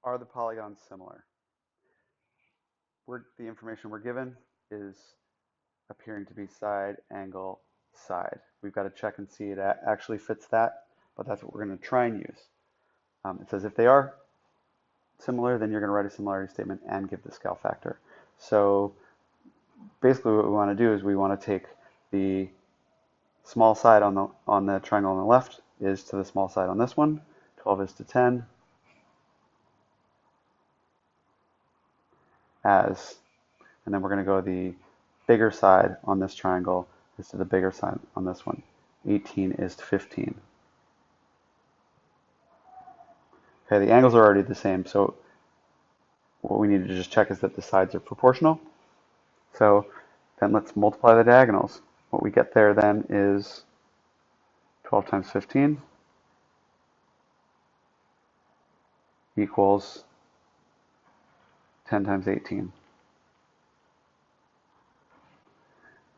Are the polygons similar? The information we're given is appearing to be side, angle, side. We've got to check and see it actually fits that, but that's what we're going to try and use. It says if they are similar, then you're going to write a similarity statement and give the scale factor. So basically what we want to do is we want to take the small side on the triangle on the left is to the small side on this one. 12 is to 10 as, and then we're going to go the bigger side on this triangle is to the bigger side on this one. 18 is to 15. Okay, the angles are already the same, so what we need to just check is that the sides are proportional. So then let's multiply the diagonals. What we get there then is 12 times 15 equals 10 times 18.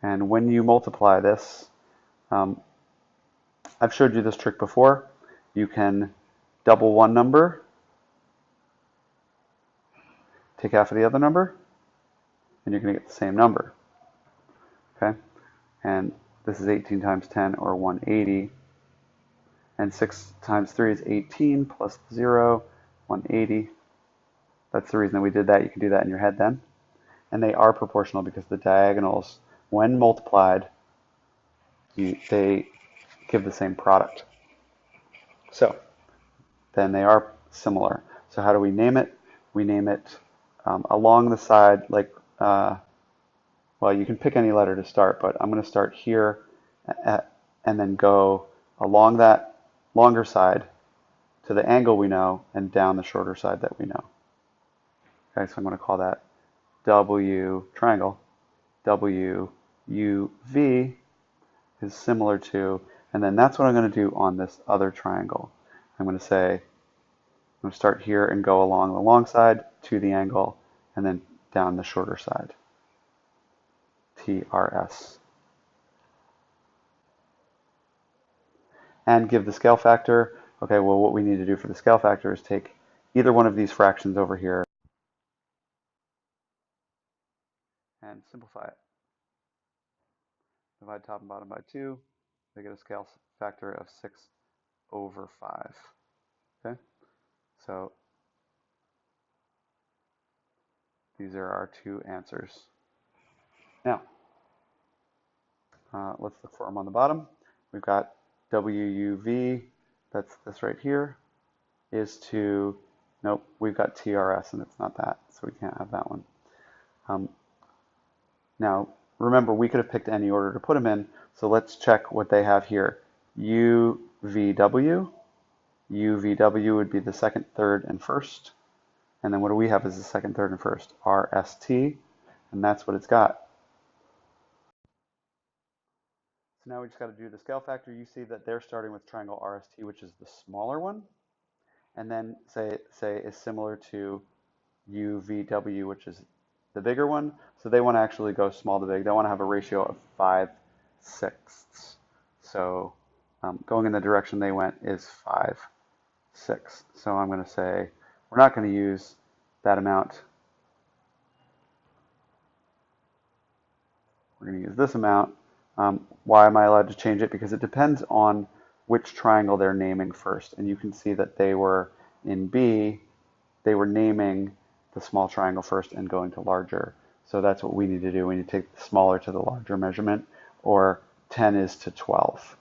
And when you multiply this, I've showed you this trick before. You can double one number, take half of the other number, and you're going to get the same number. Okay? And this is 18 times 10, or 180. And 6 times 3 is 18, plus 0, 180. That's the reason that we did that. You can do that in your head then. And they are proportional because the diagonals, when multiplied, they give the same product. So then they are similar. So how do we name it? We name it along the side, like, well, you can pick any letter to start, but I'm going to start here and then go along that longer side to the angle we know and down the shorter side that we know. Okay, so I'm going to call that W triangle. WUV is similar to, and then that's what I'm going to do on this other triangle. I'm going to say, I'm going to start here and go along the long side to the angle and then down the shorter side. TRS. And give the scale factor. Okay, well, what we need to do for the scale factor is take either one of these fractions over here and simplify it. Divide top and bottom by 2. They get a scale factor of 6 over 5. Okay, so these are our two answers. Now, let's look for them on the bottom. We've got WUV, that's this right here, is to, nope, we've got TRS and it's not that, so we can't have that one. Now, remember, we could have picked any order to put them in, so let's check what they have here. UVW would be the second, third, and first. And then what do we have as the second, third, and first? RST, and that's what it's got. So now we just got to do the scale factor. You see that they're starting with triangle RST, which is the smaller one, and then say is similar to UVW, which is the bigger one. So they want to actually go small to big. They want to have a ratio of 5/6. So going in the direction they went is 5/6. So I'm going to say we're not going to use that amount. We're going to use this amount. Why am I allowed to change it? Because it depends on which triangle they're naming first. And you can see that they were in B, they were naming the small triangle first and going to larger. So that's what we need to do. We need to take the smaller to the larger measurement, or 10 is to 12.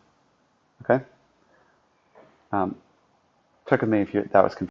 Okay? Check with me if that was confusing.